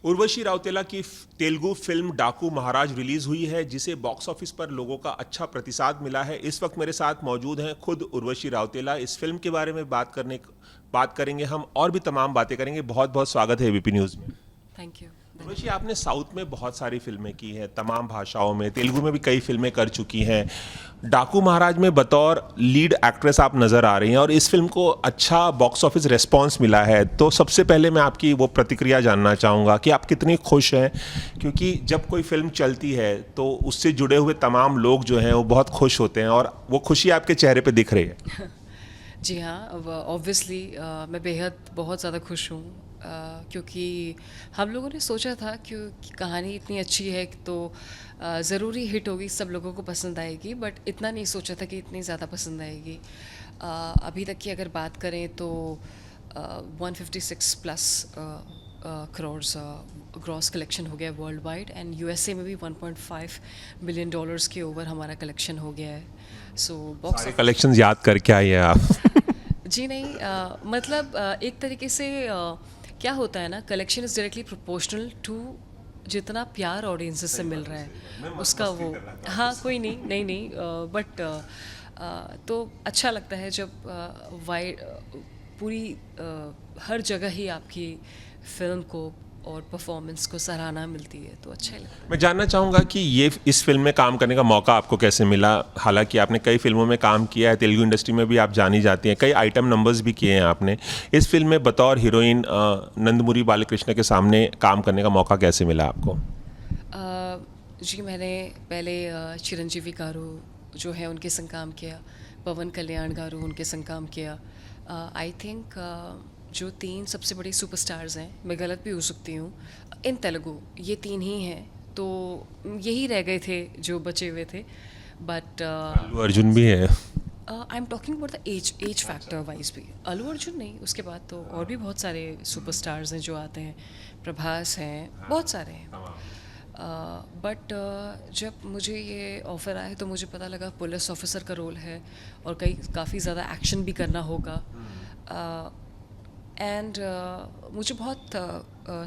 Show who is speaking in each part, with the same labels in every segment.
Speaker 1: उर्वशी राउतेला की तेलुगु फिल्म डाकू महाराज रिलीज हुई है, जिसे बॉक्स ऑफिस पर लोगों का अच्छा प्रतिसाद मिला है। इस वक्त मेरे साथ मौजूद हैं खुद उर्वशी राउतेला। इस फिल्म के बारे में बात करेंगे हम, और भी तमाम बातें करेंगे। बहुत बहुत स्वागत है एबीपी न्यूज़ में।
Speaker 2: Thank you.
Speaker 1: उर्वशी, आपने साउथ में बहुत सारी फिल्में की हैं, तमाम भाषाओं में, तेलुगु में भी कई फिल्में कर चुकी हैं। डाकू महाराज में बतौर लीड एक्ट्रेस आप नज़र आ रही हैं और इस फिल्म को अच्छा बॉक्स ऑफिस रिस्पांस मिला है। तो सबसे पहले मैं आपकी वो प्रतिक्रिया जानना चाहूँगा कि आप कितनी खुश हैं, क्योंकि जब कोई फिल्म चलती है तो उससे जुड़े हुए तमाम लोग जो हैं वो बहुत खुश होते हैं और वो खुशी आपके चेहरे पे दिख रही है।
Speaker 2: जी हाँ, ऑब्वियसली मैं बेहद बहुत ज़्यादा खुश हूँ, क्योंकि हम लोगों ने सोचा था कि कहानी इतनी अच्छी है तो ज़रूरी हिट होगी, सब लोगों को पसंद आएगी, बट इतना नहीं सोचा था कि इतनी ज़्यादा पसंद आएगी। अभी तक की अगर बात करें तो 156 प्लस करोड्स ग्रॉस कलेक्शन हो गया वर्ल्ड वाइड, एंड यूएसए में भी 1.5 बिलियन डॉलर्स के ओवर हमारा कलेक्शन हो गया है। सो बॉक्स
Speaker 1: सारे कलेक्शंस याद करके आए हैं आप।
Speaker 2: जी नहीं, मतलब एक तरीके से क्या होता है ना, collection is directly proportional to जितना प्यार ऑडियंसेस से मिल रहा है उसका वो। हाँ, कोई नहीं नहीं नहीं, बट तो अच्छा लगता है जब वाइड पूरी हर जगह ही आपकी फिल्म को और परफॉर्मेंस को सराहना मिलती है, तो अच्छा ही लगता है।
Speaker 1: मैं जानना चाहूँगा कि ये इस फिल्म में काम करने का मौका आपको कैसे मिला। हालांकि आपने कई फिल्मों में काम किया है, तेलुगु इंडस्ट्री में भी आप जानी जाती हैं, कई आइटम नंबर्स भी किए हैं आपने। इस फिल्म में बतौर हीरोइन नंदमुरी बालकृष्ण के सामने काम करने का मौका कैसे मिला आपको?
Speaker 2: जी, मैंने पहले चिरंजीवी गारू जो है उनके संग काम किया, पवन कल्याण गारू उनके संग काम किया। आई थिंक जो तीन सबसे बड़ी सुपरस्टार्स हैं, मैं गलत भी हो सकती हूँ इन तेलुगु, ये तीन ही हैं, तो यही रह गए थे जो बचे हुए थे। बट
Speaker 1: अल्लू अर्जुन भी है।
Speaker 2: I am talking about the age factor wise भी। अल्लू अर्जुन नहीं, उसके बाद तो और भी बहुत सारे सुपरस्टार्स हैं जो आते हैं, प्रभास हैं, बहुत सारे हैं। बट जब मुझे ये ऑफ़र आया तो मुझे पता लगा पुलिस ऑफिसर का रोल है और काफ़ी ज़्यादा एक्शन भी करना होगा। एंड मुझे बहुत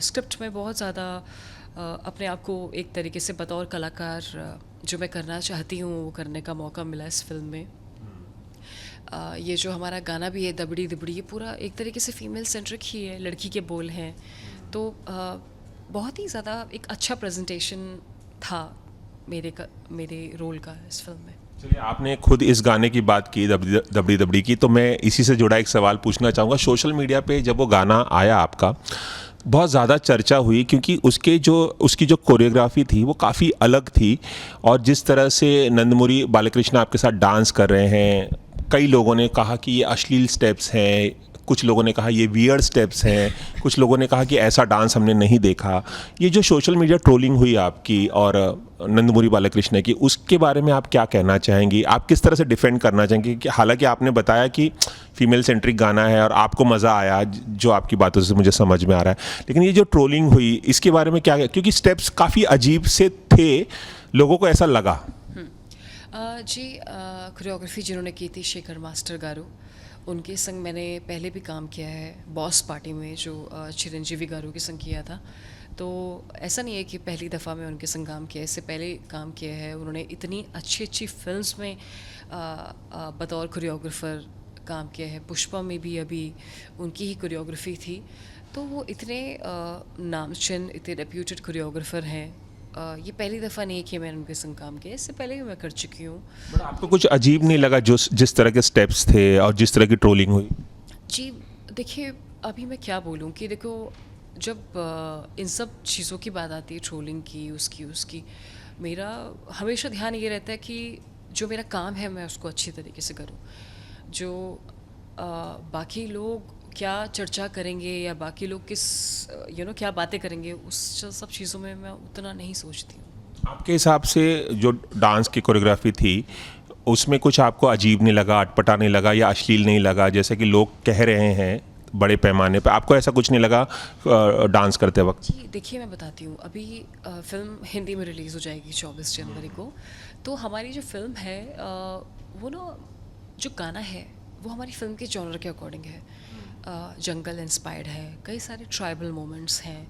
Speaker 2: स्क्रिप्ट में बहुत ज़्यादा अपने आप को एक तरीके से बतौर कलाकार जो मैं करना चाहती हूँ वो करने का मौका मिला इस फिल्म में। ये जो हमारा गाना भी है दबड़ी दबड़ी, ये पूरा एक तरीके से फीमेल सेंट्रिक ही है, लड़की के बोल हैं, तो बहुत ही ज़्यादा एक अच्छा प्रेजेंटेशन था मेरे रोल का इस फिल्म में।
Speaker 1: चलिए, आपने खुद इस गाने की बात की, दबड़ी दबड़ी की, तो मैं इसी से जुड़ा एक सवाल पूछना चाहूँगा। सोशल मीडिया पे जब वो गाना आया आपका, बहुत ज़्यादा चर्चा हुई, क्योंकि उसकी जो कोरियोग्राफी थी वो काफ़ी अलग थी, और जिस तरह से नंदमुरी बालकृष्ण आपके साथ डांस कर रहे हैं, कई लोगों ने कहा कि ये अश्लील स्टेप्स हैं, कुछ लोगों ने कहा ये वियर्ड स्टेप्स हैं, कुछ लोगों ने कहा कि ऐसा डांस हमने नहीं देखा। ये जो सोशल मीडिया ट्रोलिंग हुई आपकी और नंदमुरी बालकृष्ण की, उसके बारे में आप क्या कहना चाहेंगी? आप किस तरह से डिफेंड करना चाहेंगे? कि हालांकि आपने बताया कि फीमेल सेंट्रिक गाना है और आपको मज़ा आया, जो आपकी बातों से मुझे समझ में आ रहा है, लेकिन ये जो ट्रोलिंग हुई इसके बारे में क्या, क्योंकि स्टेप्स काफ़ी अजीब से थे, लोगों को ऐसा लगा।
Speaker 2: जी, कोरियोग्राफी जिन्होंने की थी शेखर मास्टर गारू, उनके संग मैंने पहले भी काम किया है बॉस पार्टी में, जो चिरंजीवी गारू के संग किया था। तो ऐसा नहीं है कि पहली दफ़ा मैं उनके संग काम किया, इससे पहले काम किया है। उन्होंने इतनी अच्छी अच्छी फिल्म्स में बतौर कोरियोग्राफर काम किया है। पुष्पा में भी अभी उनकी ही कोरियोग्राफी थी, तो वो इतने नामचीन, इतने रेप्यूटेड कोरियोग्राफर हैं। ये पहली दफ़ा नहीं है कि मैंने उनके संग काम किया, इससे पहले भी मैं कर चुकी हूँ।
Speaker 1: बट आपको कुछ अजीब नहीं लगा जिस तरह के स्टेप्स थे और जिस तरह की ट्रोलिंग हुई?
Speaker 2: जी देखिए, अभी मैं क्या बोलूँ कि देखो, जब इन सब चीज़ों की बात आती है, ट्रोलिंग की, उसकी, मेरा हमेशा ध्यान ये रहता है कि जो मेरा काम है मैं उसको अच्छी तरीके से करूँ। जो बाकी लोग क्या चर्चा करेंगे या बाकी लोग किस क्या बातें करेंगे, उस सब चीज़ों में मैं उतना नहीं सोचती हूँ।
Speaker 1: आपके हिसाब से जो डांस की कोरियोग्राफी थी उसमें कुछ आपको अजीब नहीं लगा, अटपटा नहीं लगा या अश्लील नहीं लगा, जैसे कि लोग कह रहे हैं बड़े पैमाने पर? आपको ऐसा कुछ नहीं लगा डांस करते वक्त?
Speaker 2: जी देखिए, मैं बताती हूँ, अभी फिल्म हिंदी में रिलीज़ हो जाएगी 24 जनवरी को। तो हमारी जो फिल्म है, वो ना, जो गाना है वो हमारी फिल्म के जॉनर के अकॉर्डिंग है। जंगल इंस्पायर्ड है, कई सारे ट्राइबल मोमेंट्स हैं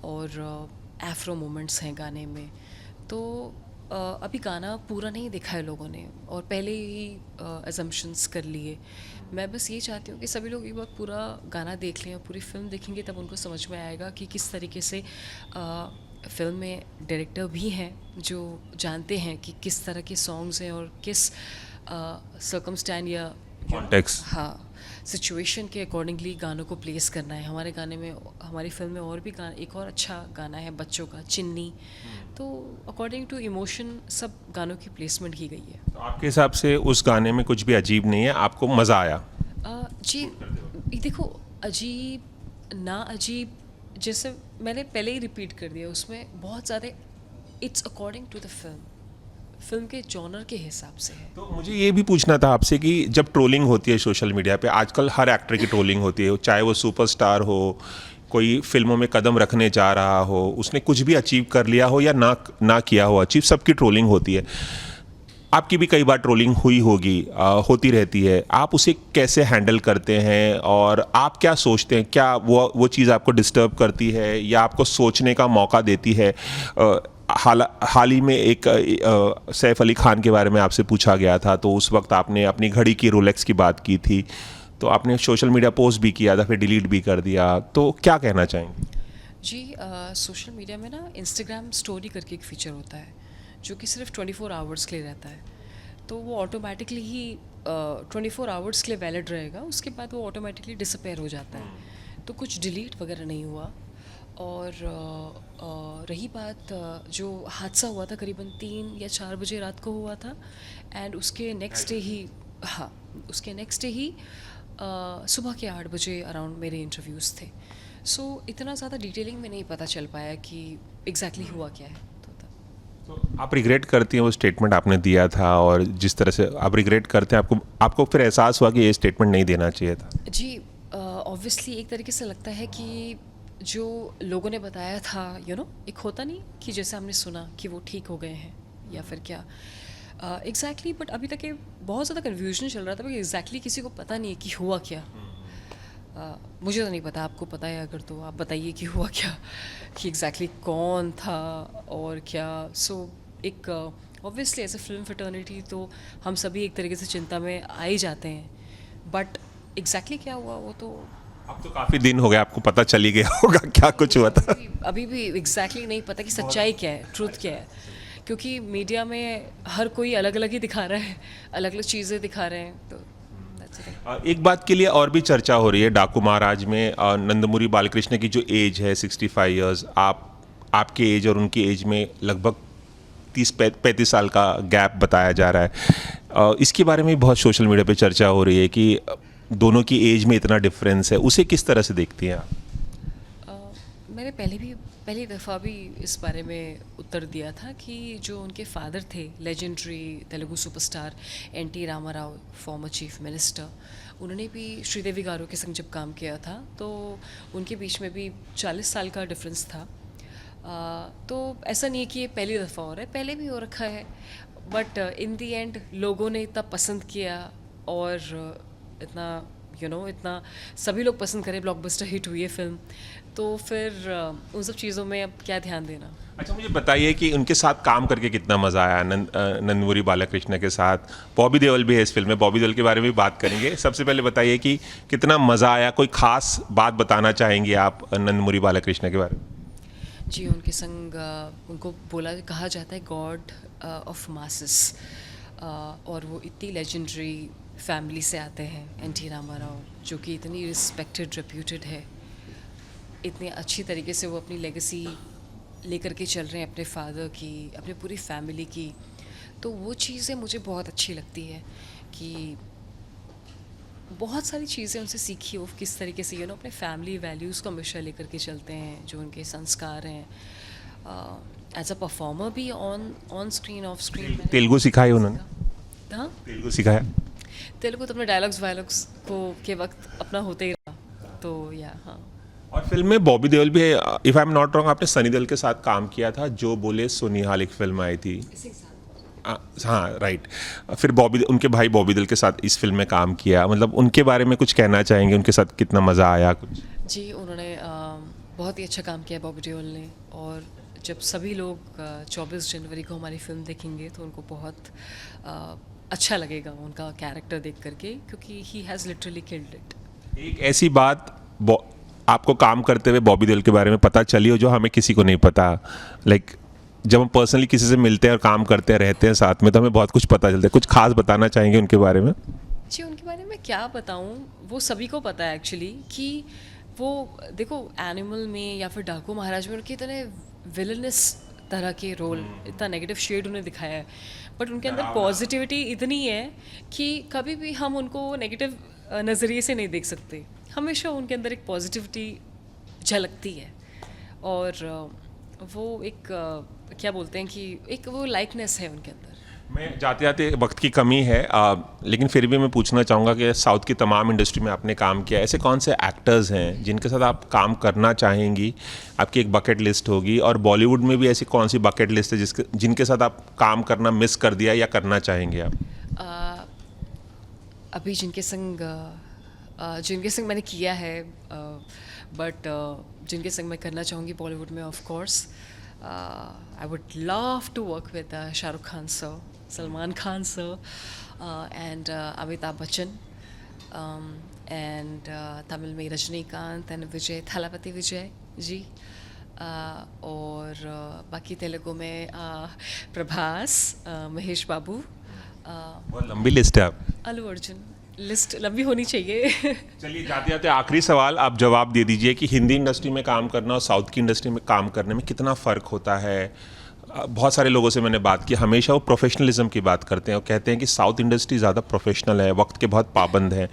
Speaker 2: और एफ्रो मोमेंट्स हैं गाने में। तो अभी गाना पूरा नहीं देखा है लोगों ने और पहले ही अजम्पशंस कर लिए। मैं बस ये चाहती हूँ कि सभी लोग एक बार पूरा गाना देख लें और पूरी फिल्म देखेंगे तब उनको समझ में आएगा कि किस तरीके से फिल्म में डायरेक्टर भी हैं जो जानते हैं कि किस तरह के सॉन्ग्स हैं और किस सर्कमस्टेंस या
Speaker 1: कॉन्टेक्स्ट।
Speaker 2: हाँ, सिचुएशन के अकॉर्डिंगली गानों को प्लेस करना है। हमारे गाने में, हमारी फिल्म में और भी गाना, एक और अच्छा गाना है बच्चों का, चिन्नी। तो अकॉर्डिंग टू इमोशन सब गानों की प्लेसमेंट की गई है।
Speaker 1: तो आपके हिसाब से उस गाने में कुछ भी अजीब नहीं है, आपको मज़ा आया?
Speaker 2: जी देखो, अजीब ना अजीब, जैसे मैंने पहले ही रिपीट कर दिया, उसमें बहुत ज़्यादा it's according to the film के जॉनर के हिसाब से है।
Speaker 1: तो मुझे ये भी पूछना था आपसे कि जब ट्रोलिंग होती है सोशल मीडिया पे, आजकल हर एक्टर की ट्रोलिंग होती है, चाहे वो सुपरस्टार हो, कोई फिल्मों में कदम रखने जा रहा हो, उसने कुछ भी अचीव कर लिया हो या ना किया हो अचीव, सबकी ट्रोलिंग होती है। आपकी भी कई बार ट्रोलिंग हुई होगी, होती रहती है। आप उसे कैसे हैंडल करते हैं और आप क्या सोचते हैं? क्या वो चीज़ आपको डिस्टर्ब करती है या आपको सोचने का मौका देती है? हाल ही में एक सैफ अली खान के बारे में आपसे पूछा गया था, तो उस वक्त आपने अपनी घड़ी की रोलेक्स की बात की थी, तो आपने सोशल मीडिया पोस्ट भी किया था, फिर डिलीट भी कर दिया, तो क्या कहना चाहेंगे?
Speaker 2: जी, सोशल मीडिया में ना इंस्टाग्राम स्टोरी करके एक फ़ीचर होता है जो कि सिर्फ 24 आवर्स के लिए रहता है। तो वो ऑटोमेटिकली ही 24 आवर्स के लिए वैलिड रहेगा, उसके बाद वो ऑटोमेटिकली डिसअपेयर हो जाता है। तो कुछ डिलीट वगैरह नहीं हुआ। और रही बात जो हादसा हुआ था करीबन 3 या 4 बजे रात को हुआ था, एंड उसके नेक्स्ट डे ही, हाँ, उसके नेक्स्ट डे ही सुबह के 8 बजे अराउंड मेरे इंटरव्यूज़ थे। सो इतना ज़्यादा डिटेलिंग में नहीं पता चल पाया कि एग्जैक्टली हुआ क्या है।
Speaker 1: तो आप रिग्रेट करती हैं वो स्टेटमेंट आपने दिया था, और जिस तरह से आप रिग्रेट करते हैं, आपको फिर एहसास हुआ कि ये स्टेटमेंट नहीं देना चाहिए था?
Speaker 2: जी, ऑब्वियसली एक तरीके से लगता है कि जो लोगों ने बताया था, एक होता नहीं कि जैसे हमने सुना कि वो ठीक हो गए हैं या फिर क्या एग्जैक्टली, बट अभी तक ये बहुत ज़्यादा कन्फ्यूजन चल रहा था कि एग्जैक्टली किसी को पता नहीं है कि हुआ क्या। मुझे तो नहीं पता, आपको पता है अगर तो आप बताइए कि हुआ क्या, कि एग्जैक्टली कौन था और क्या। सो एक obviously as a film fraternity तो हम सभी एक तरीके से चिंता में आ ही जाते हैं, बट एग्जैक्टली क्या हुआ वो तो
Speaker 1: अब तो काफ़ी दिन हो गए, आपको पता चल ही गया होगा क्या कुछ हुआ था।
Speaker 2: अभी भी एग्जैक्टली नहीं पता कि सच्चाई क्या है, ट्रूथ क्या है, क्योंकि मीडिया में हर कोई अलग अलग ही दिखा रहा है, अलग अलग चीज़ें दिखा रहे हैं। तो
Speaker 1: एक बात के लिए और भी चर्चा हो रही है डाकू महाराज में, नंदमुरी बालकृष्ण की जो एज है 65 इयर्स, आपके एज और उनकी एज में लगभग 30-35 साल का गैप बताया जा रहा है। इसके बारे में बहुत सोशल मीडिया पे चर्चा हो रही है कि दोनों की एज में इतना डिफरेंस है, उसे किस तरह से देखती हैं आप?
Speaker 2: मैंने पहली दफ़ा भी इस बारे में उत्तर दिया था कि जो उनके फादर थे, legendary Telugu superstar NT. Rama Rao, former chief minister, उन्होंने भी श्रीदेवी गारो के संग जब काम किया था तो उनके बीच में भी 40 साल का डिफरेंस था। तो ऐसा नहीं है कि ये पहली दफ़ा हो रहा है, पहले भी हो रखा है, बट इन दी एंड लोगों ने इतना पसंद किया और इतना इतना सभी लोग पसंद करें, ब्लॉकबस्टर हिट हुई है फिल्म, तो फिर उन सब चीज़ों में अब क्या ध्यान देना।
Speaker 1: अच्छा, मुझे बताइए कि उनके साथ काम करके कितना मज़ा आया, नंदमुरी बालकृष्ण के साथ। बॉबी देओल भी है इस फिल्म में, बॉबी देओल के बारे में भी बात करेंगे। सबसे पहले बताइए कि कितना मज़ा आया, कोई ख़ास बात बताना चाहेंगे आप नंदमुरी बालकृष्ण के बारे में?
Speaker 2: जी, उनके संग उनको कहा जाता है गॉड ऑफ मासेस, और वो इतनी लेजेंडरी फैमिली से आते हैं, एन.टी. रामाराव, जो कि इतनी रिस्पेक्टेड रेप्यूटेड है, इतने अच्छी तरीके से वो अपनी लेगेसी लेकर के चल रहे हैं अपने फादर की, अपनी पूरी फैमिली की। तो वो चीज़ें मुझे बहुत अच्छी लगती है कि बहुत सारी चीज़ें उनसे सीखी हो, किस तरीके से अपने फैमिली वैल्यूज़ को हमेशा लेकर के चलते हैं, जो उनके संस्कार हैं एज अ परफॉर्मर भी on screen, of screen.
Speaker 1: Telugu सिखाया उन्होंने?
Speaker 2: हाँ,
Speaker 1: तेलुगु सिखाया?
Speaker 2: तेलुगु तो अपने डायलॉग्स को के वक्त अपना होते ही रहा, तो हाँ।
Speaker 1: और फिल्म में बॉबी देओल भी है, if I am not wrong, आपने सनी देओल के साथ काम किया था, जो बोले सुनिहाल एक फिल्म आई थी। हाँ राइट। फिर बॉबी, उनके भाई बॉबी देओल के साथ इस फिल्म में काम किया, मतलब उनके बारे में कुछ कहना चाहेंगे, उनके साथ कितना मज़ा आया कुछ?
Speaker 2: जी, उन्होंने बहुत ही अच्छा काम किया बॉबी देओल ने, और जब सभी लोग 24 जनवरी को हमारी फिल्म देखेंगे तो उनको बहुत अच्छा लगेगा उनका कैरेक्टर देख करके, क्योंकि he has literally killed it.
Speaker 1: एक ऐसी बात आपको काम करते हुए बॉबी देओल के बारे में पता चली हो जो हमें किसी को नहीं पता, लाइक जब हम पर्सनली किसी से मिलते हैं और काम करते हैं, रहते हैं साथ में, तो हमें बहुत कुछ पता चलता है। कुछ खास बताना चाहेंगे उनके बारे में?
Speaker 2: जी, उनके बारे में क्या बताऊं, वो सभी को पता है एक्चुअली, कि वो देखो एनिमल में या फिर डाकू महाराज में उनके इतने विलनस तरह के रोल, इतना नेगेटिव शेड उन्हें दिखाया है, बट उनके अंदर पॉजिटिविटी इतनी है कि कभी भी हम उनको नेगेटिव नज़रिए से नहीं देख सकते। हमेशा उनके अंदर एक पॉजिटिविटी झलकती है, और वो एक क्या बोलते हैं कि एक वो लाइकनेस है उनके अंदर।
Speaker 1: मैं जाते जाते, वक्त की कमी है, लेकिन फिर भी मैं पूछना चाहूँगा कि साउथ की तमाम इंडस्ट्री में आपने काम किया, ऐसे कौन से एक्टर्स हैं जिनके साथ आप काम करना चाहेंगी? आपकी एक बकेट लिस्ट होगी, और बॉलीवुड में भी ऐसी कौन सी बकेट लिस्ट है जिनके साथ आप काम करना मिस कर दिया या करना चाहेंगे आप?
Speaker 2: अभी जिनके संग मैंने किया है, बट जिनके संग मैं करना चाहूँगी बॉलीवुड में, of course I would love to work with Shahrukh Khan sir, Salman Khan sir, and Amitabh Bachchan, and Tamil में रजनीकांत एंड विजय थालापति विजय जी, और बाकी तेलुगु में प्रभास, महेश बाबू,
Speaker 1: बहुत लंबी लिस्ट है आप।
Speaker 2: अल्लू अर्जुन। लिस्ट लंबी होनी चाहिए।
Speaker 1: चलिए जाते जाते आखिरी सवाल आप जवाब दे दीजिए कि हिंदी इंडस्ट्री में काम करना और साउथ की इंडस्ट्री में काम करने में कितना फ़र्क होता है? बहुत सारे लोगों से मैंने बात की, हमेशा वो प्रोफेशनलिज्म की बात करते हैं और कहते हैं कि साउथ इंडस्ट्री ज़्यादा प्रोफेशनल है, वक्त के बहुत पाबंद हैं।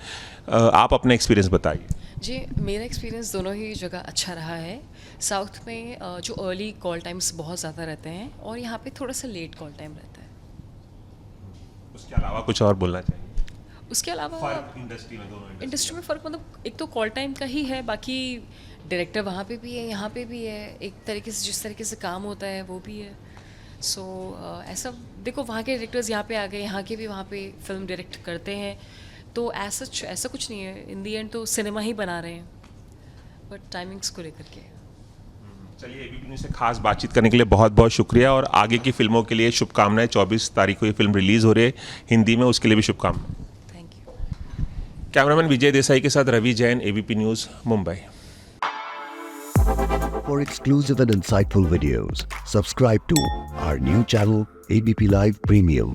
Speaker 1: आप अपने एक्सपीरियंस बताइए।
Speaker 2: जी, मेरा एक्सपीरियंस दोनों ही जगह अच्छा रहा है। साउथ में जो अर्ली कॉल टाइम्स बहुत ज़्यादा रहते हैं, और यहाँ पे थोड़ा सा लेट कॉल टाइम रहता है।
Speaker 1: उसके अलावा कुछ और बोलना चाहिए?
Speaker 2: उसके अलावा
Speaker 1: इंडस्ट्री में, दोनों
Speaker 2: इंडस्ट्री में फ़र्क मतलब एक तो कॉल टाइम का ही है, बाकी डायरेक्टर वहाँ पे भी है, यहाँ पे भी है, एक तरीके से जिस तरीके से काम होता है वो भी है। सो ऐसा देखो, वहाँ के डायरेक्टर्स यहाँ पे आ गए, यहाँ के भी वहाँ पे फिल्म डायरेक्ट करते हैं, तो ऐसा कुछ नहीं है। इन दी एंड तो सिनेमा ही बना रहे हैं, बट टाइमिंग्स को लेकर के।
Speaker 1: चलिए, एबीपी न्यूज़ से खास बातचीत करने के लिए बहुत बहुत शुक्रिया, और आगे की फिल्मों के लिए शुभकामनाएं। 24 तारीख को ये फिल्म रिलीज़ हो रही है हिंदी में, उसके लिए भी शुभकामनाएं।
Speaker 2: Thank you.
Speaker 1: Cameraman Vijay Desai के साथ Ravi Jain, ABP News, Mumbai.
Speaker 3: For exclusive and insightful videos, subscribe to our new channel, ABP Live Premium.